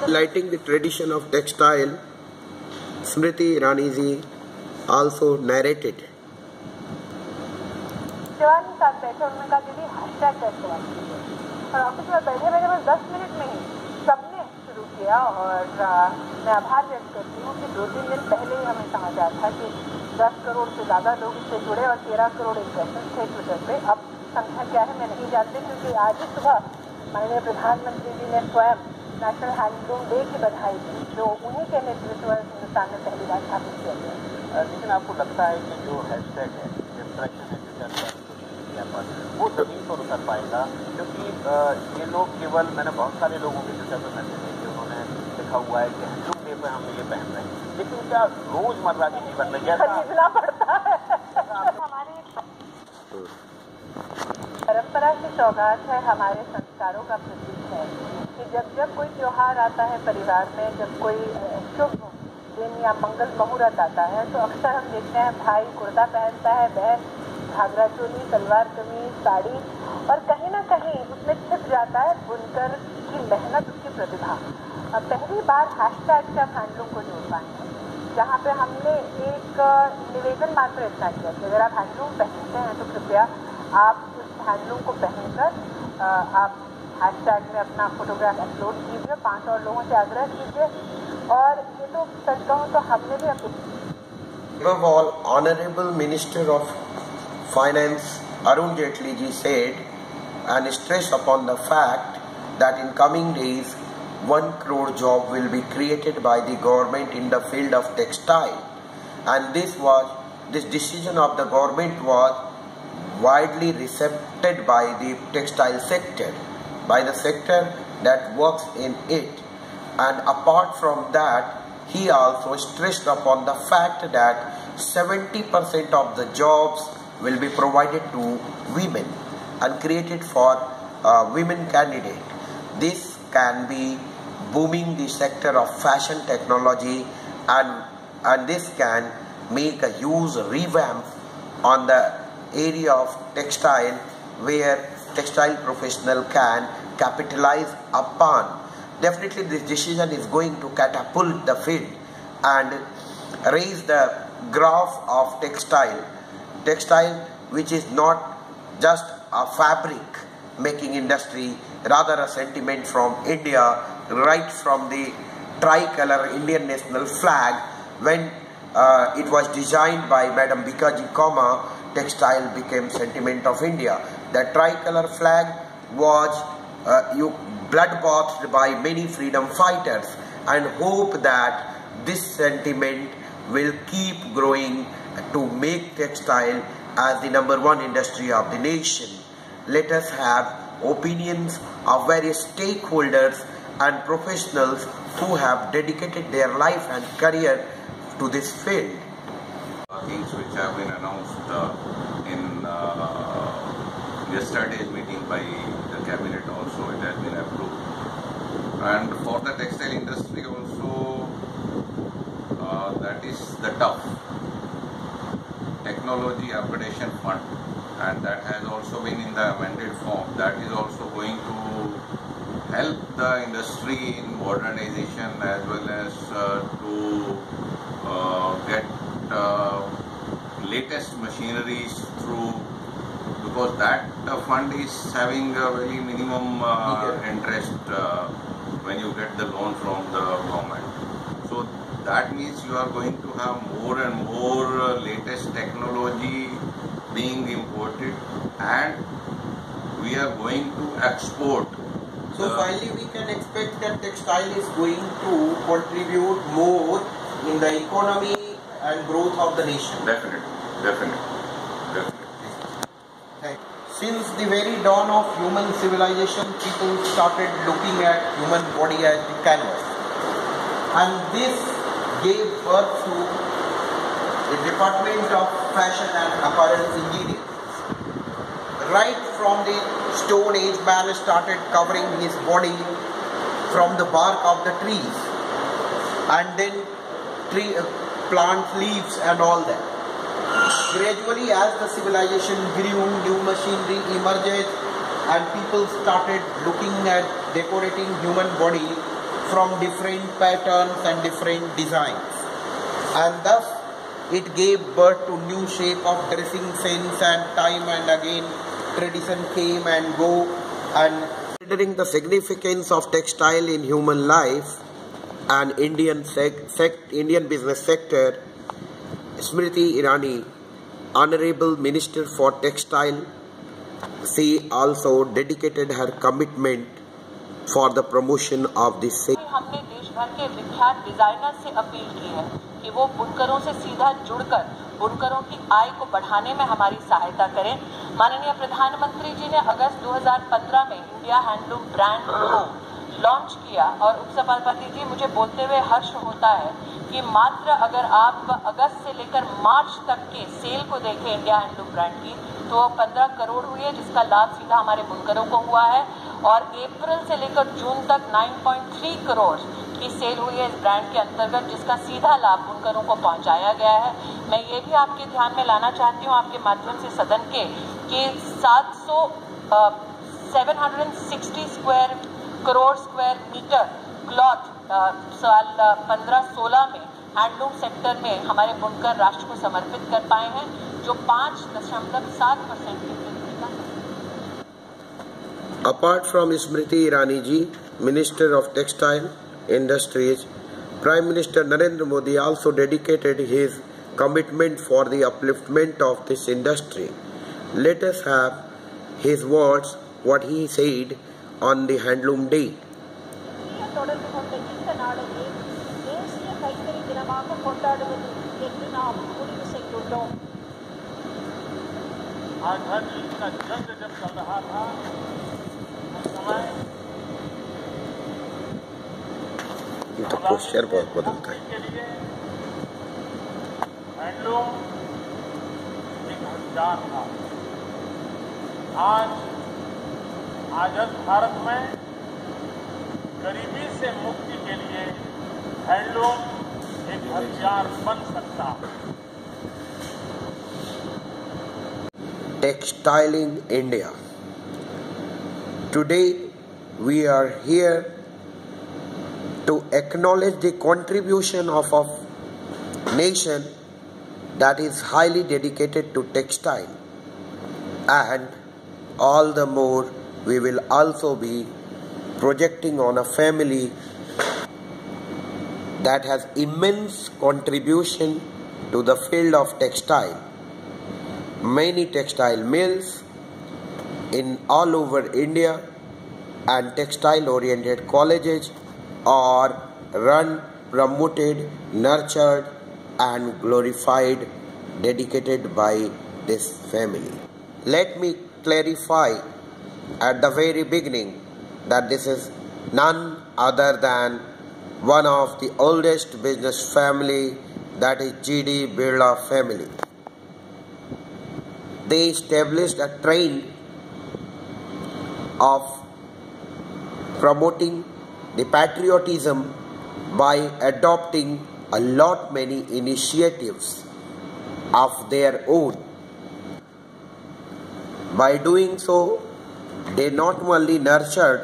Lighting the tradition of textile, Smriti Irani ji also narrated. जवान साथ बैठे उन्होंने कहा दीदी हैशटैग कैसे आती है और ऑफिस में बैठे बैठे बस 10 मिनट में ही सबने शुरू किया और मैं आभार व्यक्त करती हूँ कि 2-3 दिन पहले ही हमें समाचार था कि 10 करोड़ से ज़्यादा लोग इससे जुड़े और 13 करोड़ इम्प्रेशन थे ट्विटर पे। अब संख्या क्या है मैं नहीं जानती क्योंकि आज ही सुबह माननीय प्रधानमंत्री जी ने स्वयं नेशनल हैंडलूम डे की बधाई दी जो उन्हीं के नेतृत्व में हिंदुस्तान में पहली बार स्थापित किया गया। लेकिन आपको लगता है कि जो हैशटैग है इंप्रेशन है जो चल रहा है वो जमीन पर उतर पाएगा क्योंकि ये लोग केवल मैंने बहुत सारे लोगों के ट्विटर पर मैसेज देखे उन्होंने लिखा हुआ है कि हैंडलूम डे पर हम ये पहन रहे हैं लेकिन क्या रोजमर्रा के जीवन में जैसा खरीदना पड़ता है हमारी परंपरा की सौगात है हमारे संस्कारों का प्रतीक है कि जब जब कोई त्योहार आता है परिवार में जब कोई शुभ दिन या मंगल मुहूर्त आता है तो अक्सर हम देखते हैं भाई कुर्ता पहनता है बहन घाघरा चोली सलवार कमीज साड़ी और कहीं ना कहीं उसमें छिप जाता है बुनकर की मेहनत उसकी प्रतिभा। पहली बार हैशटैग से हम हैंडलूम को जोड़ पाए हैं जहाँ पे हमने एक निवेदन मात्र इतना किया कि अगर आप हैंडलूम पहनते हैं तो कृपया आप उस हैंडलूम को पहनकर आप हैशटैग में अपना फोटोग्राफ अपलोड कीजिए 5 और लोगों से आग्रह कीजिए और ये तो सच कहूँ तो हमने भी अपनी Above all, Honorable Minister of Finance Arun Jaitley ji said and stressed upon the fact that in coming days 1 crore job will be created by the government in the field of textile, and this decision of the government was widely received by the textile sector, by the sector that works in it. And apart from that, he also stressed upon the fact that 70% of the jobs will be provided to women and created for women candidates. This can be booming the sector of fashion technology and this can make a huge revamp on the area of textile where textile professional can capitalize upon. Definitely this decision is going to catapult the field and raise the graph of textile which is not just a fabric making industry, rather a sentiment from India, right from the tricolor Indian national flag when it was designed by Madam Bikaji Kama, textile became sentiment of India. The tricolor flag was bloodbathed by many freedom fighters and hope that this sentiment will keep growing to make textile as the #1 industry of the nation. Let us have opinions of various stakeholders and professionals who have dedicated their life and career to this field. Things which have been announced in yesterday's meeting by the cabinet also, it has been approved. And for the textile industry also, that is the tough technology upgradation fund, and that has also been in the amended form. That is also going to help the industry in modernization as well as to get latest machineries through, because that fund is having a very minimum interest when you get the loan from the government. So that means you are going to have more and more latest technology being imported, and we are going to export. So finally we can expect that textile is going to contribute more in the economy and growth of the nation. Definitely. Since the very dawn of human civilization, people started looking at human body as the canvas, and this gave birth to the Department of Fashion and Apparel Engineering. Right from the Stone Age, man started covering his body from the bark of the trees, and then plant leaves and all that. Gradually, as the civilization grew, new machinery emerged, and people started looking at decorating human body from different patterns and different designs, and thus it gave birth to new shape of dressing sense, and time and again tradition came and go. And considering the significance of textile in human life and Indian business sector, Smriti Irani, Honorable Minister for Textile, she also dedicated her commitment for the promotion of this sector. हमने देश भर के विख्यात designer से appeal की है कि वो बुनकरों से सीधा जुड़कर बुनकरों की आय को बढ़ाने में हमारी सहायता करें। माननीय प्रधानमंत्री जी ने अगस्त 2015 में इंडिया हैंडलूम ब्रांड को लॉन्च किया, और उपसभापति जी, मुझे बोलते हुए हर्ष होता है कि मात्र अगर आप अगस्त से लेकर मार्च तक के सेल को देखें इंडिया हैंडलूम ब्रांड की, तो 15 करोड़ हुई है, जिसका लाभ सीधा हमारे बुनकरों को हुआ है। और अप्रैल से लेकर जून तक 9.3 करोड़ की सेल हुई है इस ब्रांड के अंतर्गत, जिसका सीधा लाभ बुनकरों को पहुंचाया गया है। मैं ये भी आपके ध्यान में लाना चाहती हूँ आपके माध्यम से सदन के कि 760 करोड़ स्क्वायर मीटर क्लॉथ साल 15-16 में हैंडलूम सेक्टर में हमारे बुनकर राष्ट्र को समर्पित कर पाए हैं, जो 5.7% की वृद्धि का। Apart from Smriti Irani ji, Minister of Textile Industries, Prime Minister Narendra Modi also dedicated his commitment for the upliftment of this industry. Let us have his words, what he said on the Handloom Day. आज हर चीज का जंग जब चल रहा था, उस समय पोस्चर बहुत बदलता है। के लिए हैंडलूम एक हथियार था। आज आजाद भारत में गरीबी से मुक्ति के लिए हैंडलूम एक हथियार बन सकता है। Textiling India. Today we are here to acknowledge the contribution of a nation that is highly dedicated to textile, and all the more we will also be projecting on a family that has immense contribution to the field of textile. Many textile mills in all over India and textile oriented colleges are run, promoted, nurtured and glorified, dedicated by this family. Let me clarify at the very beginning that this is none other than one of the oldest business family, that is G.D. Birla family. They established a trend of promoting the patriotism by adopting a lot many initiatives of their own. By doing so, they not only nurtured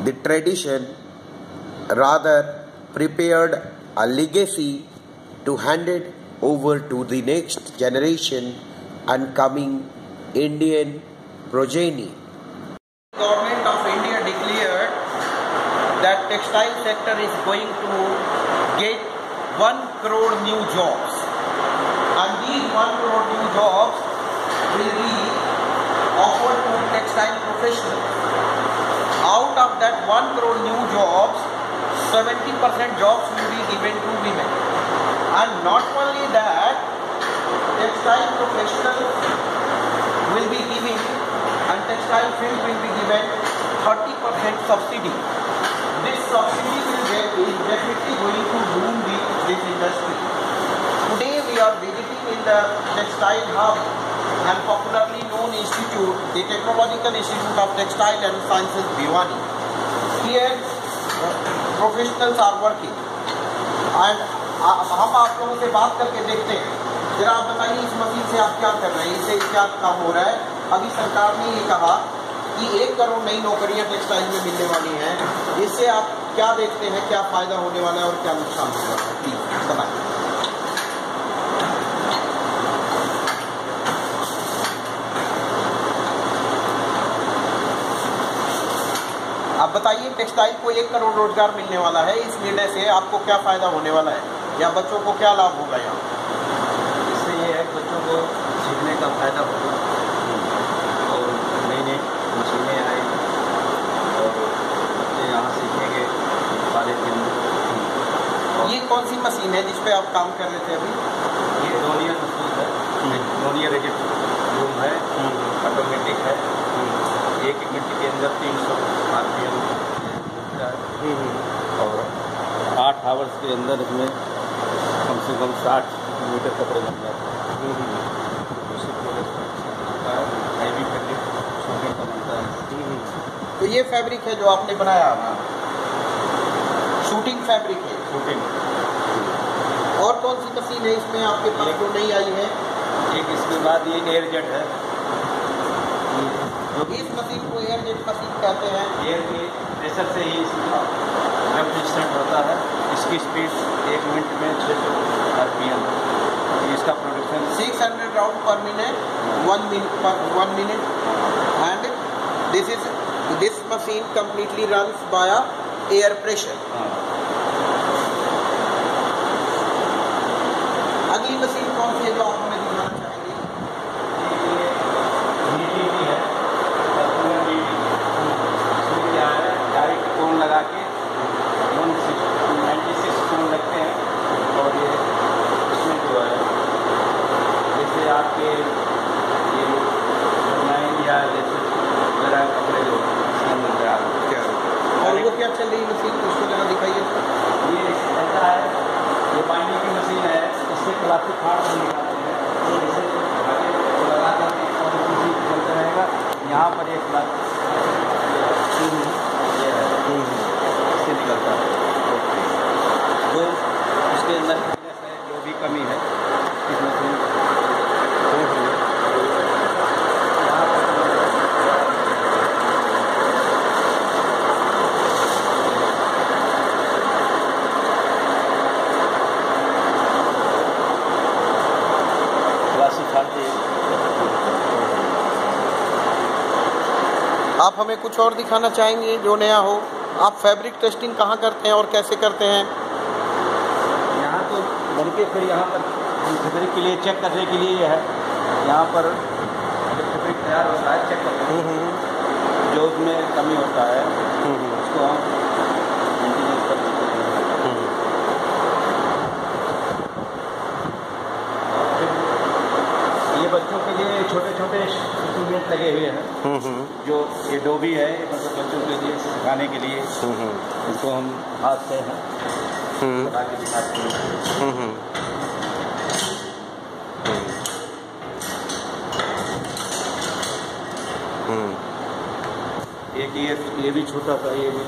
the tradition, rather prepared a legacy to hand it over to the next generation and coming Indian progeny. Government of India declared that textile sector is going to get 1 crore new jobs, and these 1 crore new jobs will be offered to textile professionals. Out of that 1 crore new jobs, 70% jobs will be given to women, and not only that, textile professionals will be giving, and textile field will be given 30% subsidy. This subsidy is definitely going to boom this industry. Today we are visiting in the textile hub and popularly known institute, the Technological Institute of Textile and Sciences, Bhiwani. Here professionals are working, and हम आप लोगों से बात करके देखते हैं। जरा आप बताइए इस मशीन से आप क्या कर रहे हैं, इससे क्या काम हो रहा है। अभी सरकार ने ये कहा कि 1 करोड़ नई नौकरियां टेक्सटाइल में मिलने वाली हैं, इससे आप क्या देखते हैं, क्या फायदा होने वाला है और क्या नुकसान होने वाला है, प्लीज बताइए। आप बताइए, टेक्सटाइल को 1 करोड़ रोजगार मिलने वाला है, इस निर्णय से आपको क्या फायदा होने वाला है या बच्चों को क्या लाभ होगा यहाँ? इससे ये है कि बच्चों को सीखने का फायदा होगा और नई नई मशीनें आएंगी और बच्चे यहाँ सीखेंगे कॉलेज के अंदर। ये कौन सी मशीन है जिस पे आप काम कर रहे थे अभी? ये डोनियर मशीन है, डोनियर रेजेट रूम है, ऑटोमेटिक है। 1 मिनट के अंदर 300 RPM मिलता है और 8 आवर्स के अंदर इसमें कम से कम 60 मीटर कपड़े बन जाते हैं। हैवी फैब्रिक शूटिंग का बनता है। तो ये फैब्रिक है जो आपने बनाया, शूटिंग फैब्रिक है। शूटिंग और कौन सी मशीन है इसमें आपके पास जो नई आई है? एक इसके बाद ये एयर जेट है। इस मशीन को एयर जेट मशीन कहते हैं। एयर के प्रेशर से ही रेफ्रिजरेंट होता है। इसकी स्पीड 1 मिनट में 600 RPM। इसका प्रोडक्शन 600 राउंड पर minute, 1 minute, and this machine completely runs by air pressure. अगली मशीन कौन सी है जो आप हमें दिखाना चाहेंगे? इसमें क्या है, डायरेक्ट कोन लगा के 96 कोन लगते हैं और ये इसमें जो है जैसे आपके ये या जैसे वगैरह कपड़े जो इसके अंदर तैयार और वो क्या चल रही मशीन, उसको जरा दिखाइए। ये ऐसा है, ये बाइंडिंग की मशीन है, इससे प्लास्टिक फाड़ से निकालते हैं, इसे आगे लगा करके चलता रहेगा। यहाँ पर एक प्लास्टिक इससे निकलता है जो उसके अंदर फिटनेस है, जो भी कमी है इस मशीन आप हमें कुछ और दिखाना चाहेंगे जो नया हो? आप फैब्रिक टेस्टिंग कहाँ करते हैं और कैसे करते हैं? यहाँ तो बनके फिर यहाँ पर फैब्रिक के लिए चेक करने के लिए है। यहाँ पर फैब्रिक तैयार होता है, चेक करते हैं जो उसमें कमी होता है उसको हम मेंटेनेंस कर देते हैं। ये बच्चों के लिए छोटे छोटे इंस्ट्रूमेंट लगे हुए हैं जो ये डोबी है, मतलब बच्चों के लिए सिखाने के लिए। इसको हम हाथ से बना के दिखाते हैं। एक ये भी छोटा सा, ये भी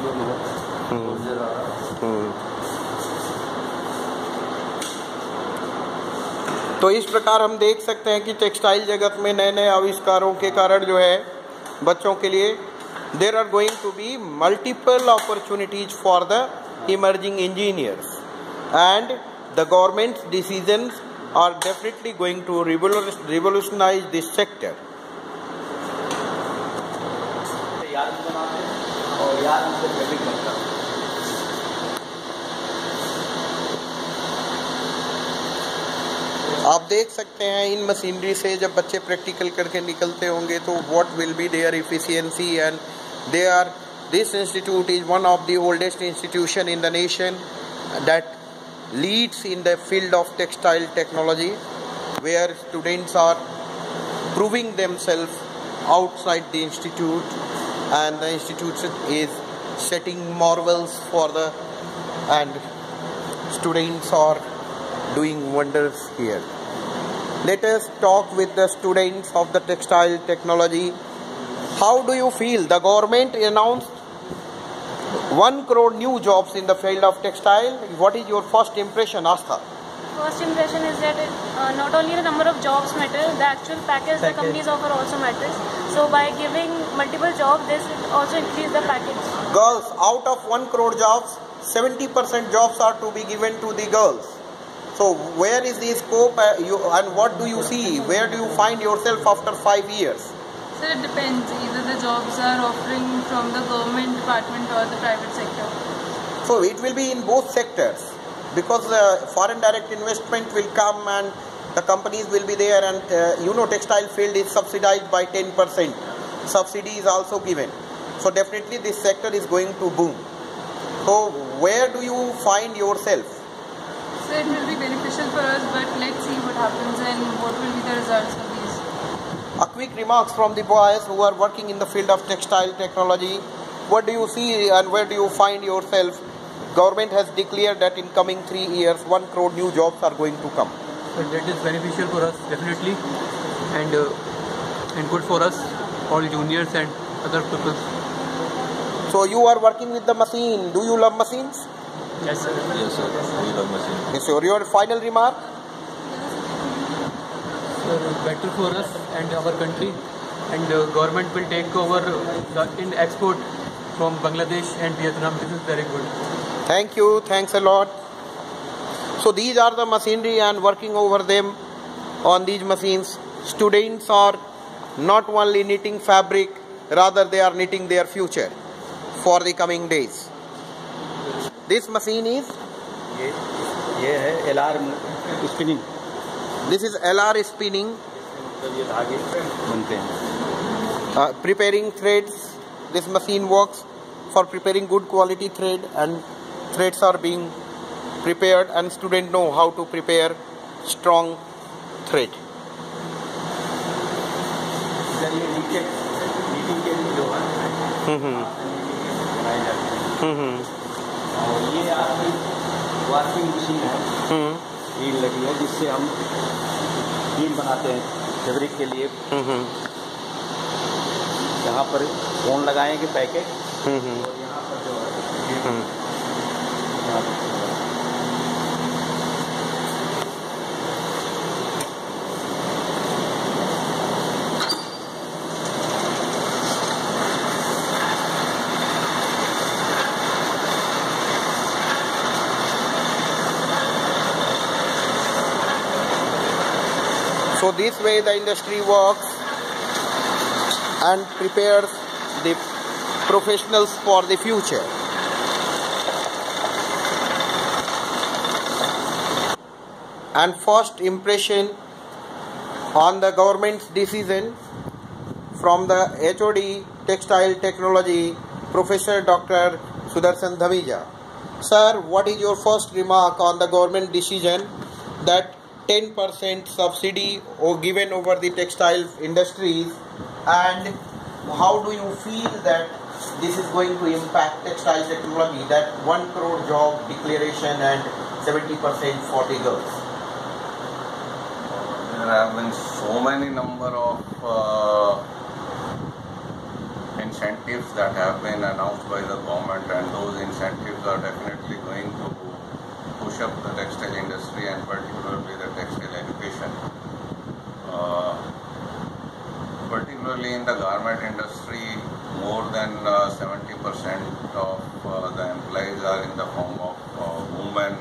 तो इस प्रकार हम देख सकते हैं कि टेक्सटाइल जगत में नए नए आविष्कारों के कारण जो है बच्चों के लिए there are going to be multiple opportunities for the emerging engineers and the government's decisions are definitely going to revolutionise this sector. याद बनाते हैं और याद से फैब्रिक बनता है। आप देख सकते हैं इन मशीनरी से जब बच्चे प्रैक्टिकल करके निकलते होंगे तो what will be their efficiency and they are this institute is one of the oldest institution in the nation that leads in the field of textile technology where students are proving themselves outside the institute and the institution is setting marvels for the and students are doing wonders here. Let us talk with the students of the textile technology. How do you feel? The government announced 1 crore new jobs in the field of textile. What is your first impression, Astha? First impression is that not only the number of jobs matter, the actual package the companies offer also matters. So by giving multiple jobs, this will also increase the package. Girls, out of 1 crore jobs, 70% jobs are to be given to the girls. So where is the scope and what do you see? Where do you find yourself after 5 years? Sir, it depends. Either the jobs are offering from the government department or the private sector. So it will be in both sectors because foreign direct investment will come and the companies will be there, and textile field is subsidized by 10%. Subsidy is also given. So definitely this sector is going to boom. So where do you find yourself? So it will be beneficial for us, but let's see what happens and what will be the results of these. A quick remarks from the boys who are working in the field of textile technology. What do you see and where do you find yourself? Government has declared that in coming 3 years, 1 crore new jobs are going to come. So that is beneficial for us definitely, and good for us, all juniors and other people. So you are working with the machine. Do you love machines? Yes, sir. Yes, sir. We love machine. Yes, sir. Your final remark? So better for us and our country, and government will take over in export from Bangladesh and Vietnam. This is very good. Thank you. Thanks a lot. So these are the machinery, and working over them on these machines, students are not only knitting fabric, rather they are knitting their future for the coming days. This machine is? ये है LR spinning. This is LR spinning. ये धागे बनते हैं. Preparing threads. This machine works for preparing good quality thread, and threads are being prepared, and students know how to prepare strong thread. और ये आपकी washing machine है, reel लगी है जिससे हम रील बनाते हैं फैब्रिक के लिए. यहाँ पर फोन लगाएंगे पैकेट, और यहाँ पर जो है So this way the industry works and prepares the professionals for the future. And first impression on the government's decision from the HOD Textile Technology, Professor Dr. Sudarshan Dhamija. Sir, what is your first remark on the government decision that 10% subsidy or given over the textile industries, and how do you feel that this is going to impact textile technology, that 1 crore job declaration and 70% for the girls? There have been so many number of incentives that have been announced by the government, and those incentives are definitely going to push up the textile industry and particularly the textile education. Particularly in the garment industry, more than 70% of the employees are in the form of women